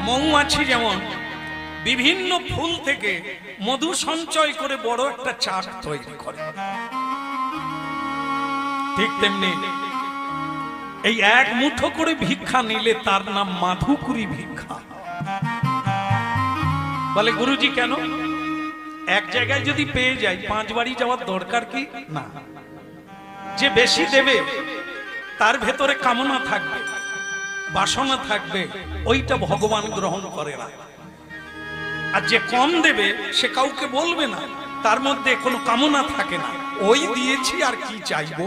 মৌমাছি যেমন বিভিন্ন ফুল থেকে মধু সঞ্চয় করে বড় একটা চাক তৈরি করে, ঠিক তেমনি এই এক মুঠো করে ভিক্ষা নিলে তার নাম মাধুকুরি ভিক্ষা। বলে গুরুজি কেন? এক জায়গায় যদি পেয়ে যাই 5 বাড়ি যাওয়ার দরকার কি না। যে বেশি দেবে তার ভেতরে কামনা থাকবে, বাসনা থাকবে, ওইটা ভগবান গ্রহণ করে না। আর যে কম দেবে সে কাউকে বলবে না, তার মধ্যে কোনো কামনা থাকে না, ওই দিয়েছি আর কি চাইবো।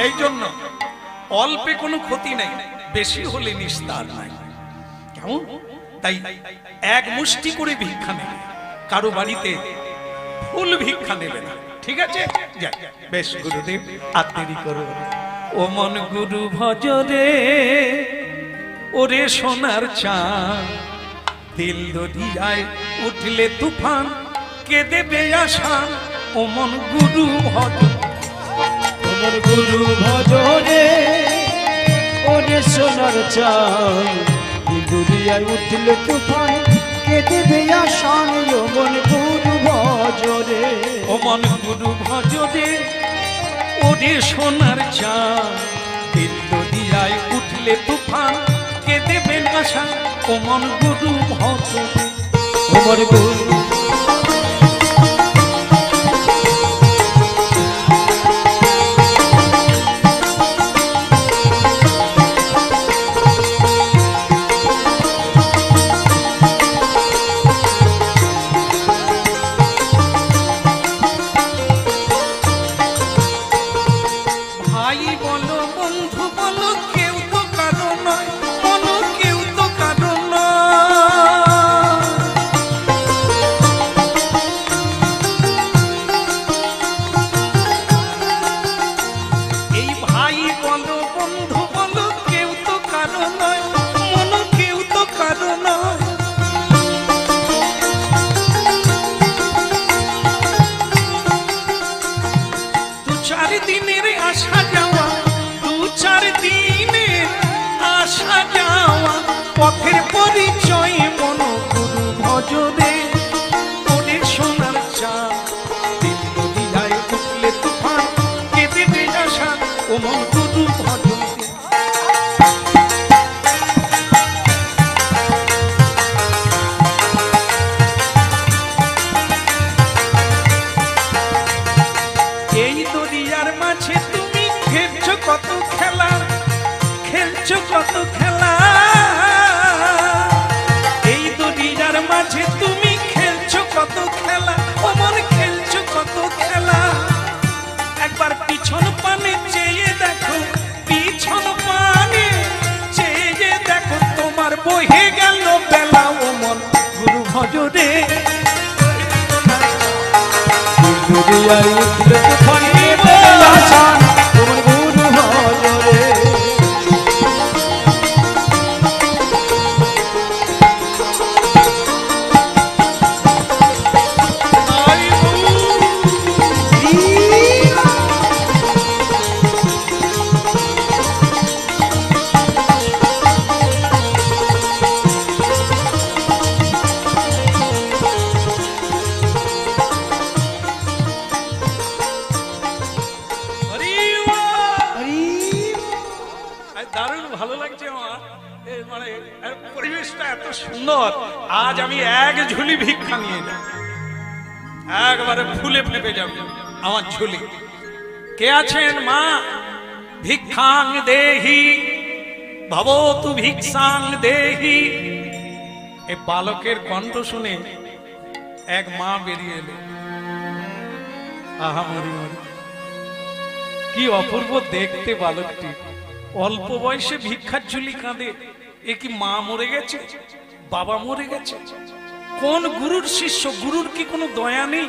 এই জন্য অল্পে কোনো ক্ষতি নেই, বেশি হলে নিস্তার নাই। কেমন? তাই এক মুষ্টি করে ভিক্ষা নেবে, কারো বাড়িতে ফুল ভিক্ষা নেবে না, ঠিক আছে? বেশ গুরুদেব, আর দেরি করো। ও মন গুরু ভজরে, ওরে সোনার চাঁদ, দিল দরিয়ায় উঠলে তুফান, কে দেবে আশা? ও মন গুরু ভজ, ও মন গুরু ভজরে, ওরে সোনার চাঁদ, দিল দরিয়ায় উঠলে তুফান, কে দেবে আশা? ও মন গুরু ভজরে, ও মন গুরু ভজরে, ওরে সোনার চাঁদ, দিল দরিয়ায় উঠলে তুফান, কে দেবে আশা? ও মন গুরু ভজরে, ও মন গুরু পথের পরিচয় মন গুরু ভজরে, ওরে সোনার চাঁদ, দিল দরিয়ায় উঠলে তুফান, কে দেবে আশা? ও মন গুরু ভজরে। এই দরিয়ার মাঝে তুমি খেলছো কত খেলা, খেলছো কত খেলা, এই দরিয়ার মাঝে তুমি খেলছো কত খেলা, ও মন খেলছো কত খেলা। একবার পিছন পানে চেয়ে দেখো, পিছন পানে চেয়ে দেখো, তোমার বহে গেল বেলা। ও মন গুরু ভজরে, দরিয়ায় উঠলে তুফান, কে দেবে আশা? ও মন গুরু ভজরে, দারুণ ভালো লাগছে আমার, মানে পরিবেশটা এত সুন্দর। আজ আমি এক ঝুলি ভিক্ষা নিয়ে যাব, একবারে ফুলে ফেপে যাবে আমার ঝুলি। কে আছেন মা? ভিক্ষাং দেহি ভবতু ভিক্ষাং দেহি। এই বালকের কণ্ঠ শুনে এক মা বেরিয়ে এলো। আহা মরি মরি, কি অপূর্ব দেখতে বালকটি, অল্প বয়সে ভিক্ষার ঝুলি কাঁদে। এ কি মা মরে গেছে, বাবা মরে গেছে? কোন গুরুর শিষ্য? গুরুর কি কোনো দয়া নেই?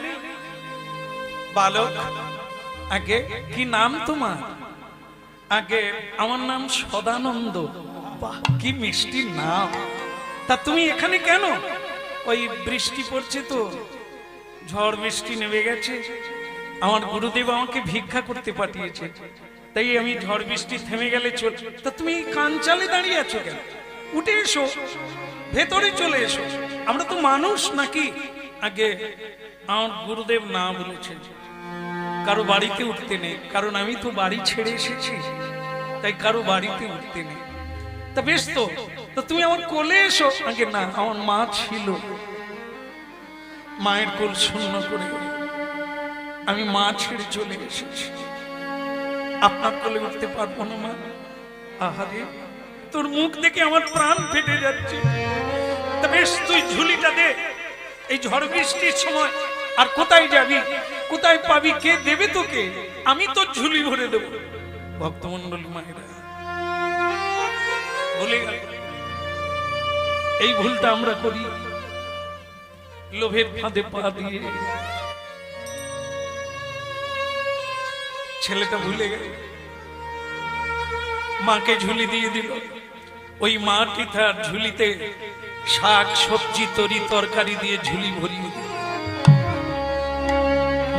বালক, আগে কি নাম তোমার? আগে আমার নাম সদানন্দ। বাহ, কি মিষ্টি নাম। তা তুমি এখানে কেন? ওই বৃষ্টি পড়ছে তো, ঝড় বৃষ্টি নেমে গেছে, আমার গুরুদেব আমাকে ভিক্ষা করতে পাঠিয়েছে। তাই আমি ঝড় বৃষ্টি থেমে গেলে চল। তা তুমি কাঞ্চালে দাঁড়িয়ে আছো কেন? উঠে এসো, ভেতরে চলে এসো। আমরা তো মানুষ নাকি? আগে আমার গুরুদেব না বলেছেন কারো বাড়িতে উঠতে নেই, কারণ আমি তো বাড়ি ছেড়ে এসেছি, তাই কারো বাড়িতে উঠতে নেই। তা বেশ, তো তুমি আমার কোলে এসো। আগে না, আমার মা ছিল, মায়ের কোল শূন্য করে আমি মা ছেড়ে চলে এসেছি। আপনার কোলে উঠতে পারবো না মা। আহারে, তোর মুখ দেখে আমার প্রাণ ফেটে যাচ্ছে। তা বেশ, তুই ঝুলিটা দে। এই ঝড় বৃষ্টির সময় আর কোথায় যাবি, কোথায় পাবি, কে দেবে তোকে? আমি তো ঝুলি ভরে দেবো। ভক্তমন্ডলী মায়েরা ভুলে গেল, এই ভুলটা আমরা করি। লোভের ফাঁদে পা দিয়ে ছেলেটা ভুলে গেল, মাকে ঝুলি দিয়ে দিল। ওই মাটি তার ঝুলিতে শাক সবজি তরি তরকারি দিয়ে ঝুলি ভরিয়ে দিল,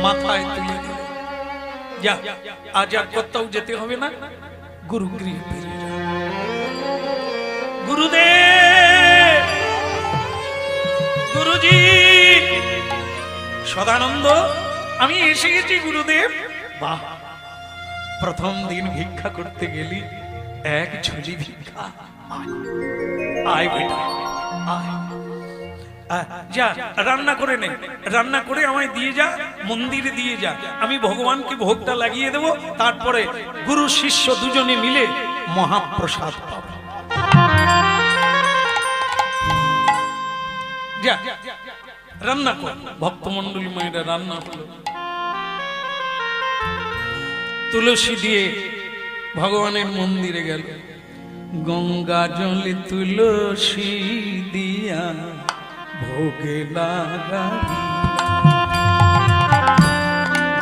মাথায় তুলে দিল। যা, আজ আর কোথাও যেতে হবে না, গুরুগৃহে ফিরে যা। গুরুদেব, গুরুজি, সদানন্দ, আমি এসে গেছি গুরুদেব। বাহ, প্রথম দিন ভিক্ষা করতে গেলি, এক ঝুলি ভিক্ষা। আয় বেটা, আয়। যা, রান্না করে নে, রান্না করে আমায় দিয়ে যা, মন্দিরে দিয়ে যা। আমি ভগবানকে ভোগটা লাগিয়ে দেব, তারপরে গুরু শিষ্য দুজনে মিলে মহাপ্রসাদ পাব। যা, রান্না কর। ভক্তমন্ডলী মায়েরা রান্না হলো, তুলসী দিয়ে ভগবানের মন্দিরে গেল। গঙ্গা জলে তুলসী দিয়া ভোগে লাগাই,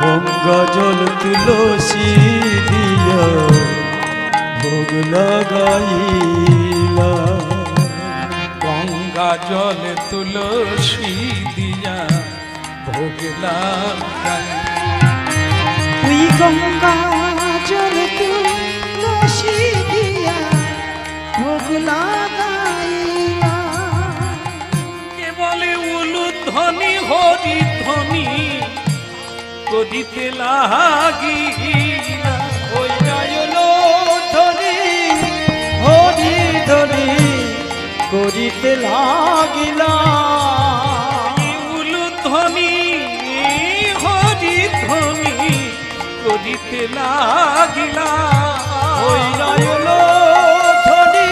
গঙ্গা জল তুলসী দিয়া ভোগ লাগাইলা, গঙ্গা জলে তুলসী দিয়া ভোগ লাগাই। ওই গঙ্গা জল তুলসী দিয়া ভোগ লাগাইলা, কে বলে উলুধ্বনি হরিধ্বনি করিতে লাগিলা। ওই নয়ন ধ্বনি হরি ধ্বনি করিতে লাগিলা, উলুধ্বনি হরিধ্বনি করিতে লাগিলা। ওই নয়ন ধ্বনি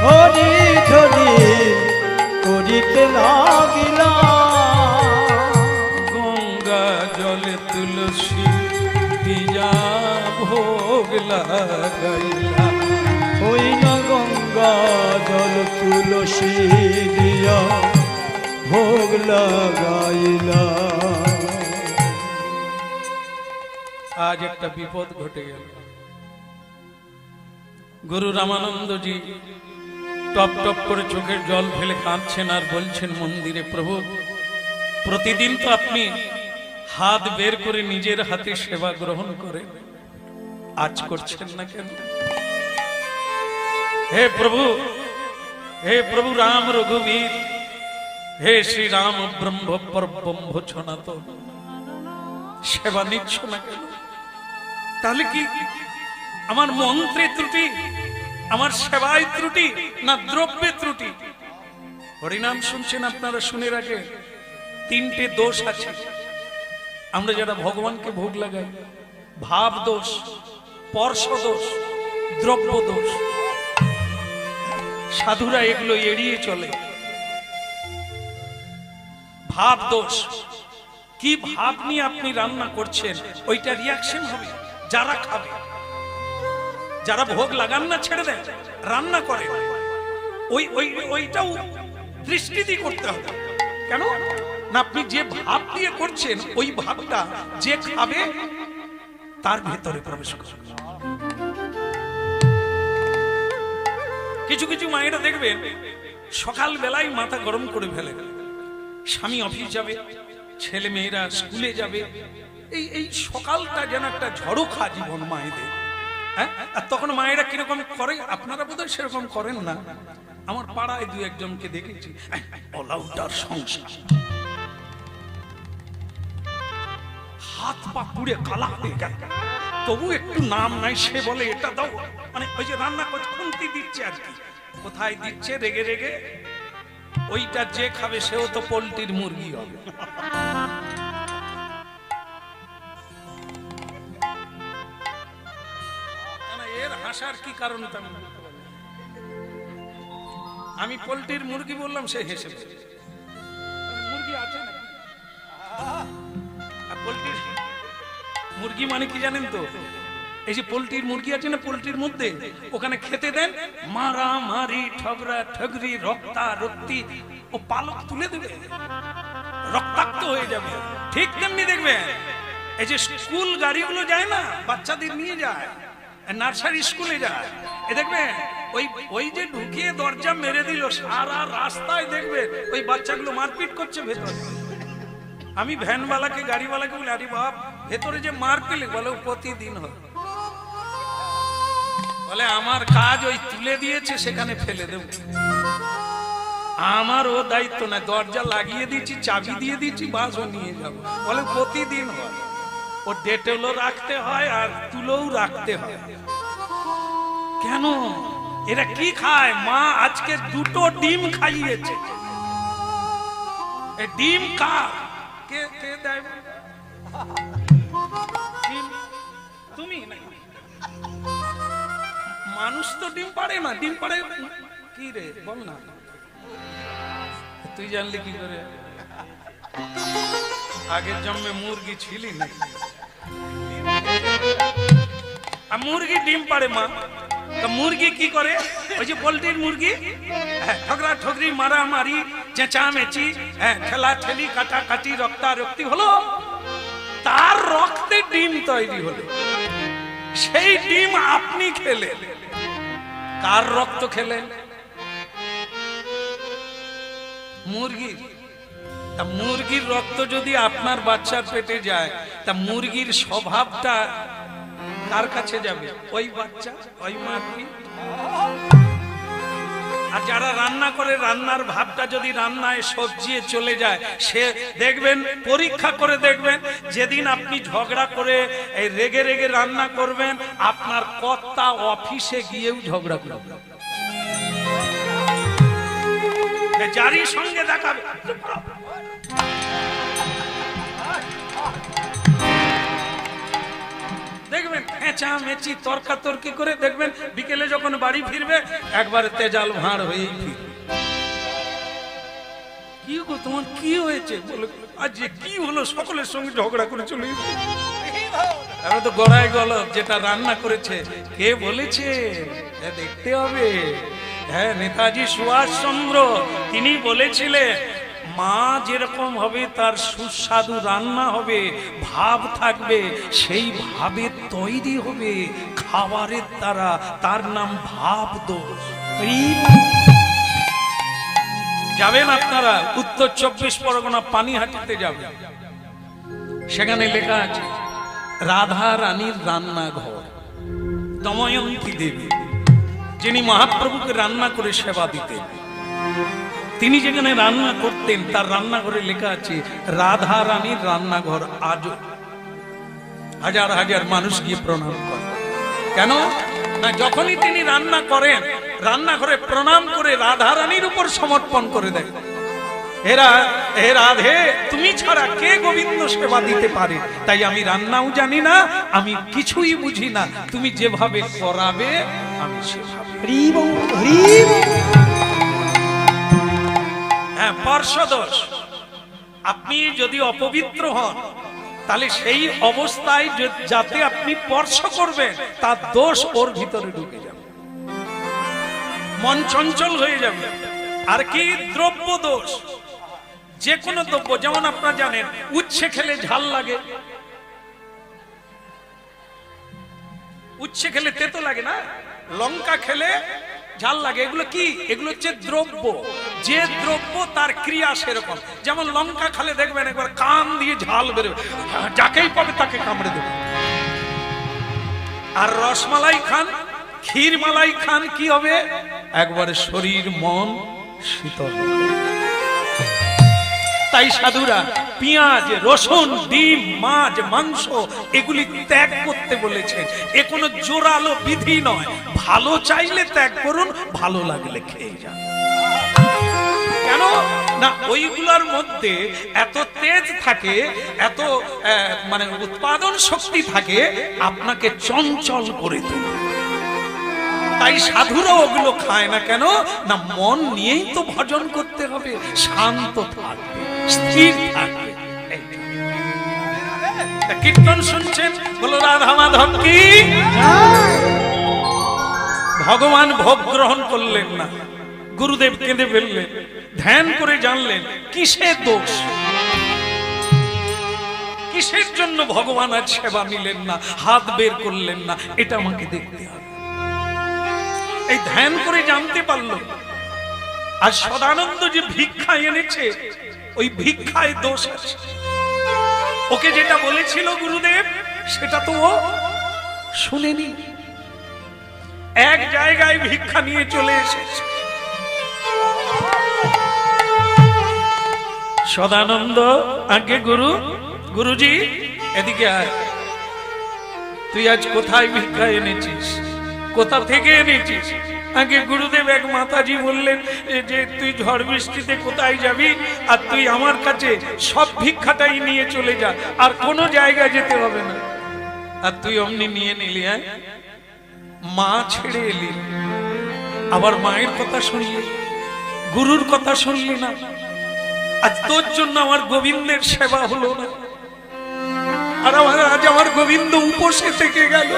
হরি ধ্বনি করিতে লাগিলা, গঙ্গা জলে তুলসী দিয়া ভোগ লাগাইলা। ওই না গঙ্গা জল তুলসী দিয়া ভোগ লাগাইলা। আজ একটা বিপদ ঘটে গেল। গুরু রামানন্দজি টপ টপ করে চোখের জল ফেলে কাঁদছেন আর বলছেন মন্দিরে, প্রভু, প্রতিদিন তো আপনি হাত বের করে নিজের হাতে সেবা গ্রহণ করে, আজ করছেন না কেন? হে প্রভু, হে প্রভু রাম রঘুবীর, হে শ্রী রাম ব্রহ্ম পরব্রহ্ম সনাতন, সেবা নিচ্ছ না কেন? তাহলে কি আমার মন্ত্রে ত্রুটি, আমার সেবায় ত্রুটি, না দ্রব্যে ত্রুটি? হরিনাম শুনছেন আপনারা, শুনে রাখেন, তিনটে দোষ আছে আমরা যারা ভগবানকে ভোগ লাগাই। ভাব দোষ, স্পর্শ দোষ, দ্রব্য দোষ। সাধুরা এগুলো এড়িয়ে চলে। ভাব দোষ, কি ভাব নিয়ে আপনি রান্না করছেন ওইটা রিয়াকশন হবে যারা খাবে। যারা ভোগ লাগান না ছেড়ে দেন, রান্না করে, ওইটাও দৃষ্টি দিয়ে করতে হবে। কেন না, আপনি যে ভাব দিয়ে করছেন ওই ভাবটা যে খাবে তার ভেতরে প্রবেশ করবে। কিছু কিছু মায়েরা দেখবেন সকাল বেলায় মাথা গরম করে ফেলে, স্বামী অফিস যাবে, ছেলে মেয়েরা স্কুলে যাবে, এই এই সকালটা যেন একটা ঝড়োখা জীবন মায়েদের। হ্যাঁ, আর তখন মায়েরা কিরকম করে, আপনারা বোধহয় সেরকম করেন না। আমার পাড়ায় দু একজনকে দেখেছি, অলআউটার সংসার, হাত পা পুড়ে কালা হয়ে গেল, তবু একটু নাম নাই, সে বলে এটা দাও, মানে ওই যে রান্না করছে খুন্তি দিচ্ছে আর কি, কোথায় দিচ্ছে রেগে রেগে, ওইটা যে খাবে সেও তো পোল্ট্রির মুরগি হবে। এর হাসার কি কারণ আমি পোল্ট্রির মুরগি বললাম, সে হেসে মুরগি আছে না, আর পোল্ট্রির মুরগি মানে কি জানেন তো, এই যে পোল্ট্রির মুরগি আছে না, পোল্ট্রির মধ্যে ওখানে খেতে দেন মারামারি ঠগরা ঠগরি রক্তা রক্তি, ও পালক তুলে দেবে, রক্তাক্ত হয়ে যাবে। ঠিক তেমনি দেখবেন এই যে স্কুল গাড়িগুলো যায় না, বাচ্চাদের নিয়ে যায়, নার্সারি স্কুলে যায়, এ দেখবেন ওই ওই যে ঢুকিয়ে দরজা মেরে দিল, সারা রাস্তায় দেখবে ওই বাচ্চাগুলো মারপিট করছে ভেতরে। আমি ভ্যানওয়ালাকে গাড়িওয়ালাকে বলি, আরে বাপ ভেতরে যে মার পেলে, বলে প্রতিদিন হয়, বলে আমার কাজ ওই তুলে দিয়েছে সেখানে ফেলে দেব, আমার ও দায়িত্ব না, দরজা লাগিয়ে দিচ্ছি, চাবি দিয়ে দিচ্ছি, বাসও নিয়ে যাবো, বলে প্রতিদিন হয়, ও ডেটলও রাখতে হয় আর তুলোও রাখতে হয়। কেন? এরা কি খায়? মা আজকে 2টো ডিম খাইয়েছে, এই ডিম কার? কে কে দেয়? তুমি না, মানুষ তো ডিম পাড়ে না, ডিম পাড়ে কি রে বল না, তুই জানলি কি করে? আগের জন্মে মুরগি ছিলি না, মুরগি ডিম পাড়ে মা, মুরগি কি করে? ওই যে পোল্ট্রির মুরগি, ঠগরা ঠগরি মারামারি চেঁচামেচি, ঠেলা ঠেলি কাটাকাটি রক্তারক্তি হলো, তার রক্তে ডিম তৈরি হলো, সেই ডিম আপনি খেলেন, কার রক্ত খেলেন? মুরগির। তা মুরগির রক্ত যদি আপনার বাচ্চার পেটে যায়, তা মুরগির স্বভাবটা কার কাছে যাবে? ওই বাচ্চা, ওই মাটি। আর যারা রান্না করে, রান্নার ভাবটা যদি রান্নায় সবজি চলে যায়, সে দেখবেন, পরীক্ষা করে দেখবেন, যেদিন আপনি ঝগড়া করে এই রেগে রেগে রান্না করবেন, আপনার কর্তা অফিসে গিয়েও ঝগড়া করবে, যারই সঙ্গে দেখাবে দেখবেন চেঁচামেচি তর্কাতর্কি করে, দেখবেন বিকেলে যখন বাড়ি ফিরবে একবারে তেজাল ভাঁড় হয়েই ফিরবে। কি গো তোমার কি হয়েছে? বলে আজ যে কি হলো, সকলের সঙ্গে ঝগড়া করে চলে গেছে। আমি তো গড়াই গেল, যেটা রান্না করেছে কে বলেছে দেখতে হবে। হ্যাঁ, নেতাজি সুভাষচন্দ্র তিনি বলেছিলেন, মা যেরকম হবে তার সুস্বাদু রান্না হবে, ভাব থাকবে, সেই ভাবে তৈরি হবে খাবারের দ্বারা, তার নাম ভাব দোষ। যাবেন আপনারা উত্তর 24 পরগনা পানিহাটিতে যাবেন, সেখানে লেখা আছে রাধা রানীর রান্নাঘর। দময়ন্তী দেবী যিনি মহাপ্রভুকে রান্না করে সেবা দিতেন, তিনি যেখানে রান্না করতেন তার রান্নাঘরে লেখা আছে রাধা রানীর রান্নাঘর। আজও হাজার হাজার মানুষ গিয়ে প্রণাম করে। কেন না, যখনই তিনি রান্না করেন রান্নাঘরে প্রণাম করে রাধা রানীর উপর সমর্পণ করে দেন, এরা হে রাধে, তুমি ছাড়া কে গোবিন্দ সেবা দিতে পারে? তাই আমি রান্নাও জানি না, আমি কিছুই বুঝি না, তুমি যেভাবে করাবে আমি সেভাবে। হ্যাঁ, পার্শ্বদোষ। আপনি যদি অপবিত্র হন, তাহলে সেই অবস্থায় যাতে আপনি স্পর্শ করবেন, তার দোষ ওর ভিতরে ঢুকে যাবে, মন চঞ্চল হয়ে যাবে। আর কি দ্রব্য দোষ, যে কোনো দ্রব্য, যেমন আপনারা জানেন উচ্ছে খেলে ঝাল লাগে, উচ্ছে খেলে তেতো লাগে না, লঙ্কা খেলে ঝাল লাগে। এগুলো কি? এগুলো হচ্ছে দ্রব্য। যে দ্রব্য তার ক্রিয়া সেরকম। যেমন লঙ্কা খালে দেখবেন একবার কান দিয়ে ঝাল বেরোবে, যাকেই পাবে তাকে কামড়ে দেবে। আর রসমালাই খান, ক্ষীর মালাই খান, কি হবে? একবারে শরীর মন শীতল। তাই সাধুরা পেঁয়াজ, রসুন, ডিম, মাছ, মাংস এগুলি ত্যাগ করতে বলেছেন। এ কোনো জোরালো বিধি নয়। ভালো চাইলে ত্যাগ করুন, ভালো লাগলে খেয়ে যান। কেন না? ওইগুলোর মধ্যে এত তেজ থাকে, এত মানে উৎপাদন শক্তি থাকে, আপনাকে চঞ্চল করে তোলে। তাই সাধুরা ওগুলো খায় না। কেন না? মন নিয়েই তো ভজন করতে হবে, শান্ত থাকবে, স্থির থাকবে। কীর্তন শুনছেন, বলো রাধা মাধব কি। ভগবান ভোগ গ্রহণ করলেন না, গুরুদেব কেঁদে ফেললেন। ধ্যান করে জানলেন কিসের দোষ, কিসের জন্য ভগবান আজ সেবা নিলেন না, হাত বের করলেন না, এটা আমাকে দেখতে হবে। এই ধ্যান করে জানতে পারল। আর সদানন্দ যে ভিক্ষা এনেছে, ওই ভিক্ষায় দোষ আছে। ওকে যেটা বলেছিল গুরুদেব সেটা তো ও শুনেনি। এক জায়গায় ভিক্ষা নিয়ে চলে এসেছে। সদানন্দ আগে গুরু, গুরুজি এদিকে আয়, তুই আজ কোথায় ভিক্ষা এনেছিস, কোথা থেকে এনেছিস? আগে গুরুদেব এক মাতাজি বললেন যে তুই ঝড় বৃষ্টিতে কোথায় যাবি, আর তুই আমার কাছে সব ভিক্ষাটাই নিয়ে চলে যা, আর কোনো জায়গায় যেতে হবে না। আর তুই অমনি নিয়ে নিলি, হ্যাঁ, মা ছেড়ে এলি, আবার মায়ের কথা শুনলি, গুরুর কথা শুনলি না। আজ তোর জন্য আমার গোবিন্দের সেবা হলো না, আর আজ আমার গোবিন্দ উপসে থেকে গেল।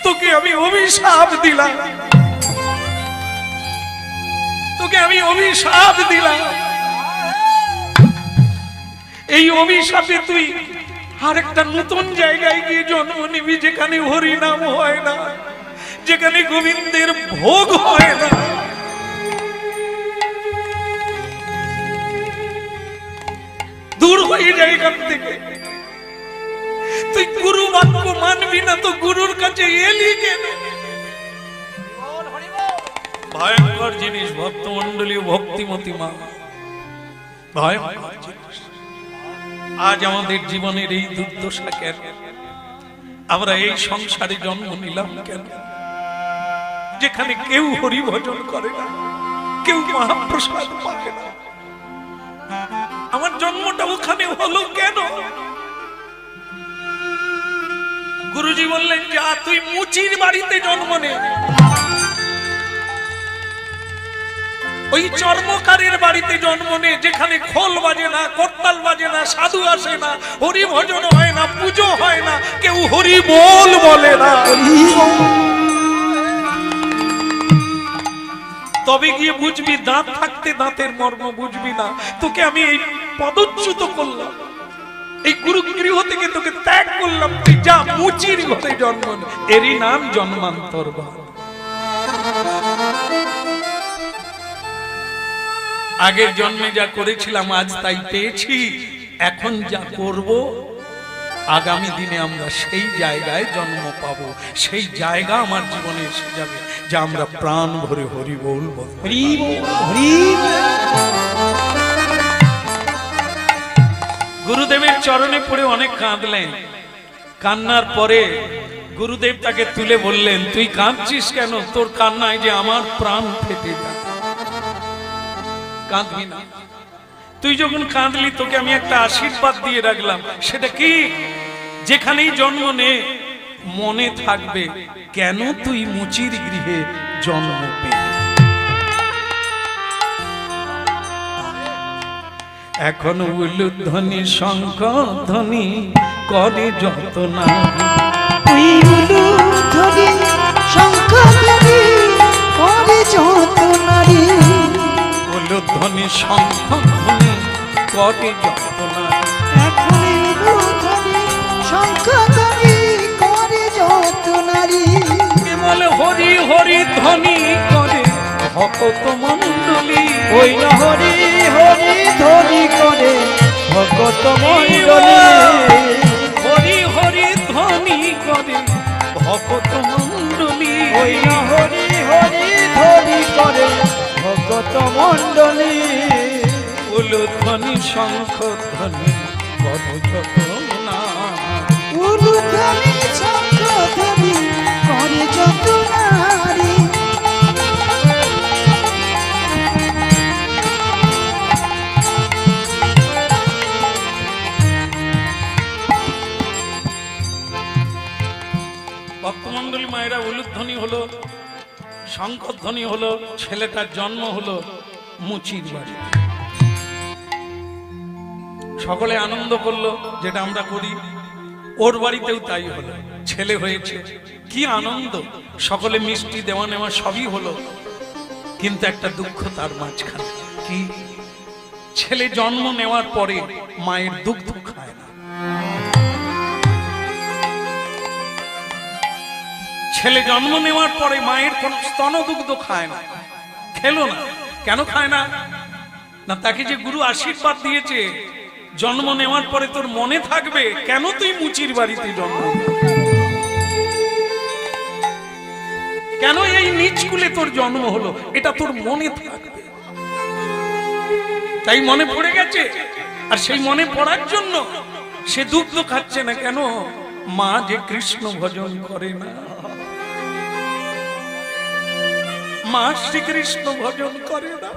তোকে আমি অভিশাপ দিলাম, তোকে আমি অভিশাপ দিলাম। এই অভিশাপে তুই আরেকটা নতুন জায়গায় গিয়ে জন্ম নিবি, যেখানে হরি নাম হয় না, যেখানে গোবিন্দের ভোগ হয় না। দূর হয়ে যায় এখান থেকে। তুই গুরু বাক্য মানবি না তো গুরুর কাছে এলি কেন? ভয়ঙ্কর জিনিস ভক্তমন্ডলী, ভক্তিমতী মা, ভয়ঙ্কর জিনিস। আজ আমাদের জীবনের এই দুর্দশা কেন? আমরা এই সংসারে জন্ম নিলাম কেন, যেখানে কেউ হরি ভজন করে না, কেউ মহাপ্রসাদ পাবে না? আমার জন্মটা ওখানে হলো কেন? গুরুজি বললেন যা, তুই মুচির বাড়িতে জন্ম নে, ওই চর্মকারের বাড়িতে জন্ম নে, যেখানে খোল বাজে না, করতাল বাজে না, সাধু আসে না, হরি ভজন হয় না, পুজো হয় না, কেউ হরি বল বলে না। তবে গিয়ে বুঝবি, দাঁত থাকতে দাঁতের মর্ম বুঝবি না। তোকে আমি এই পদচ্যুত করলাম, এই গুরু গৃহ থেকে তোকে ত্যাগ করলাম, তুই যা মুচির ঘরে জন্ম নে। এরই নাম জন্মান্তরবাদ। আগের জন্মে যা করেছিলাম আজ তাই পেয়েছি, এখন যা করব আগামী দিনে আমরা সেই জায়গায় জন্ম পাবো, সেই জায়গা আমার জীবনে এসে যাবে, যা আমরা প্রাণ ভরে হরি বল বলবো। গুরুদেবের চরণে পড়ে অনেক কাঁদলেন। কান্নার পরে গুরুদেব তাকে তুলে বললেন, তুই কাঁদছিস কেন? তোর কান্নায় যে আমার প্রাণ ফেটে যায়। কাঁদবি না। তুই যখন কাঁদলি তোকে আমি একটা আশীর্বাদ দিয়ে রাখলাম। সেটা কি? যেখানেই জন্ম নে মনে থাকবে কেন তুই মুচির গৃহে জন্ম পেলি। এখন উলুধ্বনি শঙ্খ ধ্বনি করে যত না, তুই উলুধ্বনি শঙ্খ ধ্বনি করে যত নারী, উলুধ্বনি শঙ্খ ধ্বনি করে যত না। এখন উলুধ্বনি শঙ্খ ধ্বনি করে যত নারী, কেবল হরি হরি ধ্বনি করে ভক্ত মণ্ডলী, ওই না হরি হরি ধ্বনি করে ভগত মণ্ডলী, হরি হরি ধ্বনি করে ভক্ত মণ্ডলী, ওই না হরি হরি ধ্বনি করে ভগত মণ্ডলী, উলুধ্বনি শঙ্খ ধ্বনি কর যত না, উলুধ্বনি শঙ্খ ধ্বনি করে যত নারী। ভক্তমণ্ডলী মায়েরা উলুধ্বনি হলো, শঙ্খধ্বনি হলো, ছেলেটার জন্ম হলো মুচির বাড়ি। সকলে আনন্দ করলো, যেটা আমরা করি, ওর বাড়িতেও তাই হলো, ছেলে হয়েছে, কি আনন্দ, সকলে মিষ্টি দেওয়া নেওয়া সবই হলো। কিন্তু একটা দুঃখ তার মাঝখানে, কি, ছেলে জন্ম নেওয়ার পরে মায়ের দুগ্ধ খায় না। ছেলে জন্ম নেওয়ার পরে মায়ের কোন স্তনদুগ্ধ খায় না, খেলো না। কেন খায় না? না, তাকে যে গুরু আশীর্বাদ দিয়েছে জন্ম নেওয়ার পরে তোর মনে থাকবে কেন তুই মুচির বাড়িতে জন্ম, কেন এই নিচ কুলে তোর জন্ম হলো, এটা তোর মনে থাকবে। তাই মনে পড়ে গেছে, আর সেই মনে পড়ার জন্য সে দুগ্ধ খাচ্ছে না। কেন? মা যে কৃষ্ণ ভজন করে না, মা শ্রীকৃষ্ণ ভজন করে না,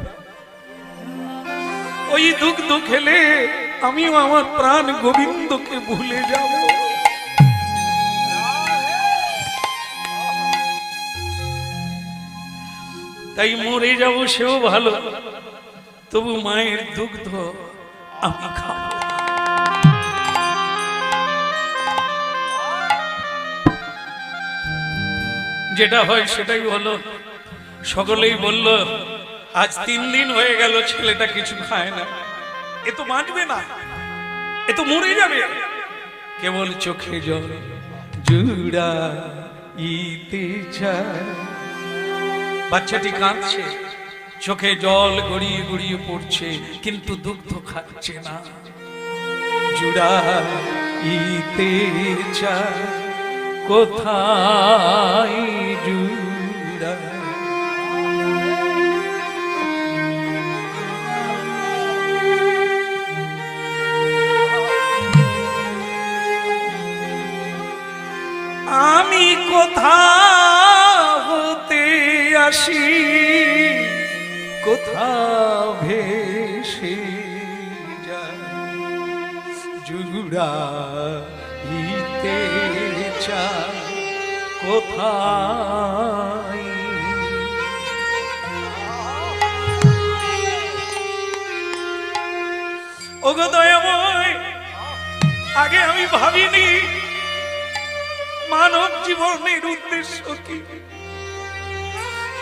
ওই দুগ্ধ খেলে আমিও আমার প্রাণ গোবিন্দকে ভুলে যাব। তাই মরে যাব সেও ভালো, তবু মায়ের দুগ্ধ আমি খাবো। যেটা হয় সেটাই হলো। সকলেই বলল আজ 3 দিন হয়ে গেল ছেলেটা কিছু খায় না, এ তো বাঁচবে না, এ তো মরে যাবে। কেবল চোখে জল জুড়া ইতে চায়, বাচ্চাটি কাঁদছে, চোখে জল গড়িয়ে গড়িয়ে পড়ছে, কিন্তু দুগ্ধ খাচ্ছে না। জুড়া ইতে চায় কোথায় জুড়া, আমি কোথা হতে আসি, কোথা ভেসে যায়, জুড়া ইতে চায় কোথায়। ওগো দয়াময়, আগে আমি ভাবিনি মানব জীবনের উদ্দেশ্য কি,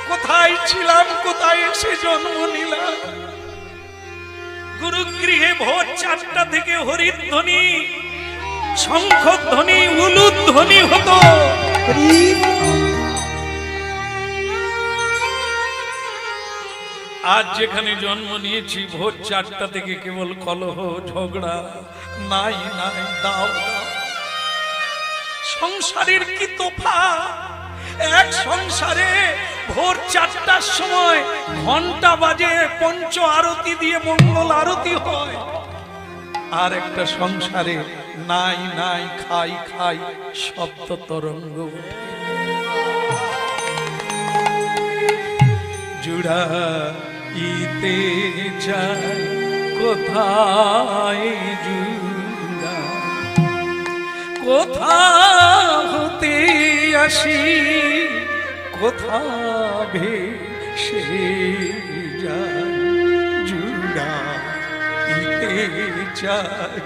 কোথায় ছিলাম, কোথায় এসে জন্ম নিলাম। গুরুগৃহে ভোর 4টা থেকে হরিধ্বনি, শঙ্খধ্বনি, উলুধ্বনি হতো। আজ যেখানে জন্ম নিয়েছি ভোর 4টা থেকে কেবল কলহ ঝগড়া, নাই নাই দাও দাও। সংসারের কি তোফা, এক সংসারে ভোর 4টার সময় ঘন্টা বাজে, পঞ্চ আরতি দিয়ে মঙ্গল আরতি হয়, আর একটা সংসারে নাই নাই খাই খাই শব্দ তরঙ্গ ওঠে। জুড়া ইতে যায় কোথায় জুড়া, কোথা হতে আসি, কোথা ভেসে যায়, জুড়া ইতে যায়।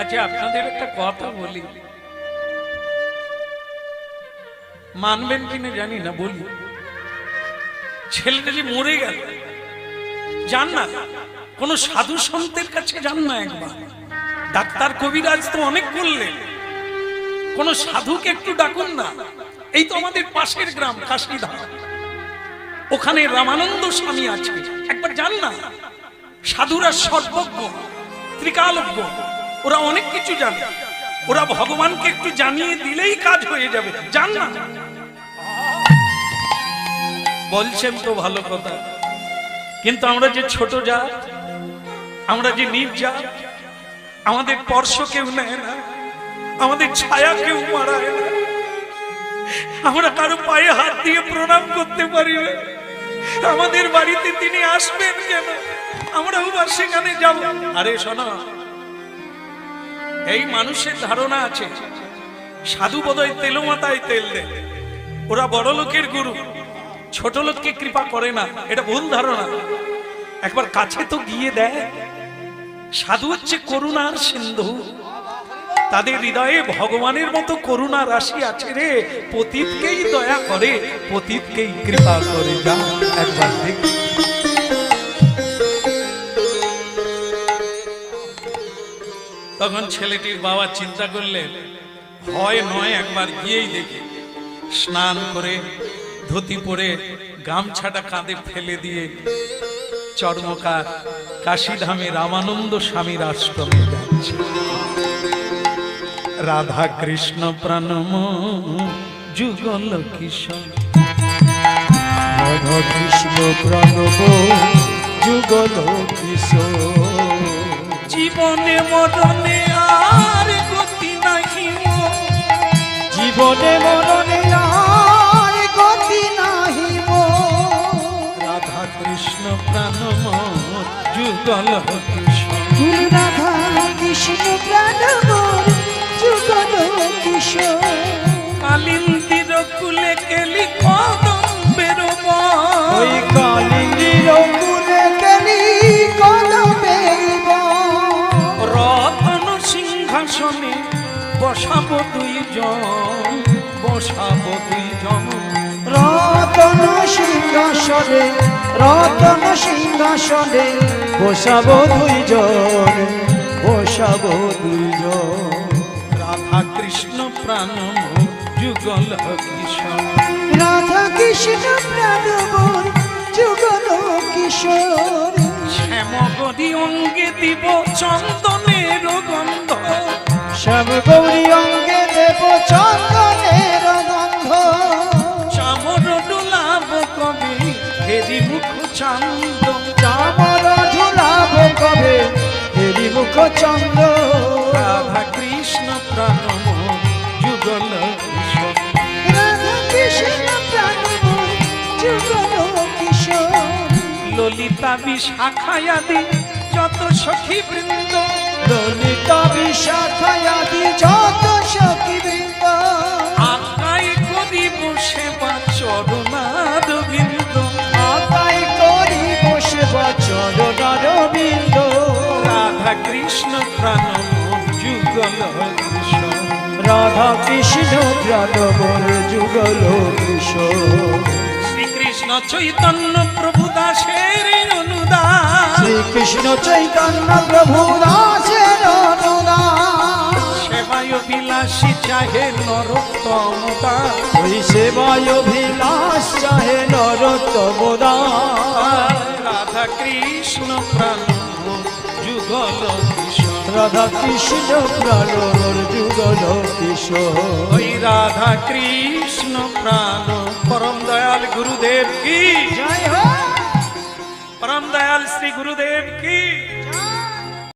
আচ্ছা, আপনাদের একটা কথা বলি, মানবেন কিনা জানি না, বলি। ছেলেটা যে মরে গেল, জান না, কোন সাধু সন্তের কাছে যান না একবার। ডাক্তার কবিরাজ তো অনেক করলেন, কোন সাধুকে একটু ডাকুন না। এই তো আমাদের পাশের গ্রাম কাশীধাম, ওখানে রামানন্দ স্বামী আছে, একবার যান না। সাধুরা সর্বজ্ঞ, ত্রিকালজ্ঞ, ওরা অনেক কিছু জানে। ওরা ভগবানকে একটু জানিয়ে দিলেই কাজ হয়ে যাবে, জান না। বলছেন তো ভালো কথা, কিন্তু আমরা যে ছোট জাত, আমরা যে নিজ জাত, আমাদের স্পর্শ কেউ নেয় না, আমাদের ছায়া কেউ মারায় না, আমরা কারো পায়ে হাত দিয়ে প্রণাম করতে পারি না। আমাদের বাড়িতে তিনি আসবেন কেন, আমরাও বা সেখানে যাব। আরে শোনো, এই মানুষের ধারণা আছে সাধু বোধহয় তেলো মাথায় তেল দেয়, ওরা বড় লোকের গুরু, ছোট লোককে কৃপা করে না, এটা ভুল ধারণা। একবার কাছে তো গিয়ে দেয়। সাধু হচ্ছে করুণার সিন্ধু, তাদের হৃদয়ে ভগবানের মতো করুণা রাশি আছে রে। পতিতকেই দয়া করে, পতিতকেই কৃপা করে। যা একবার দেখ। তখন ছেলেটির বাবা চিন্তা করলেন, হয় নয় একবার গিয়েই দেখি। স্নান করে ধুতি পরে গামছাটা কাঁধে ফেলে দিয়ে চর্মকার কাশীধামে রামানন্দ স্বামীর আশ্রমে যাচ্ছে। রাধা কৃষ্ণ প্রাণম যুগল কিশোর, রাধা কৃষ্ণ প্রণব যুগল কিশোর। জীবনে মরণে আর গতি নাহি মোর, জীবনে মরণে আর গতি নাহি মোর। রাধা কৃষ্ণ প্রাণম যুগল কিশোর। রাধা কৃষ্ণ প্রাণ মোর যুগল কিশোর। কালিন্দির কুলে কেলি কদম্বের বন, ওই কালিন্দীর কুলে কেলি কদমের বন। রতন সিংহাসনে বসাবো দুইজন, বসাবো দুইজন। রতন সিংহাসনে, রতন সিংহাসনে বসাবো দুইজন, বসাবো দুইজন। রাধা কৃষ্ণ প্রাণম যুগল কিশোর। রাধা কৃষ্ণ প্রাণ মোর যুগল কিশোর। শ্যামগরি অঙ্গে দিব চন্দনের গন্ধ, শ্যাম গৌরী অঙ্গে দেব চন্দনের গন্ধ। চামর ডোলাব কবে হেরি মুখ চান্দ, চামর ঝুলাব কবে হেরি মুখ চন্দ্র। রাধা কৃষ্ণ প্রাণম যুগল কিশোর। রাধা কৃষ্ণ প্রাণ মোর যুগল কিশোর। ললিতা বিশাখায়াদি যত সখী বৃন্দ, ললিতা বিশাখায়াদি যত সখী বৃন্দ। আকাই করিব সেবা চরণার বিন্দ, আকাই করি বসে চরণার বিন্দ। রাধা কৃষ্ণ প্রাণম যুগল কিশোর। রাধা কৃষ্ণ প্রাণ মোর যুগল কিশোর। শ্রীকৃষ্ণ চৈতন্য প্রভু দাসের অনুদান, শ্রীকৃষ্ণ চৈতন্য প্রভু দাসের অনুদান। সেবায় বিলাসী চাহে নরোত্তম দাস, ওই সেবায় অভিলাষ চাহে নরোত্তম দাস। রাধা কৃষ্ণ প্রাণম যুগল কিশোর। রাধা কৃষ্ণ প্রাণ মোর যুগল কিশোর। ওই রাধা কৃষ্ণ প্রাণ। পরম দয়াল গুরুদেব কি, জয় হোক। পরম দয়াল শ্রী গুরুদেব কি।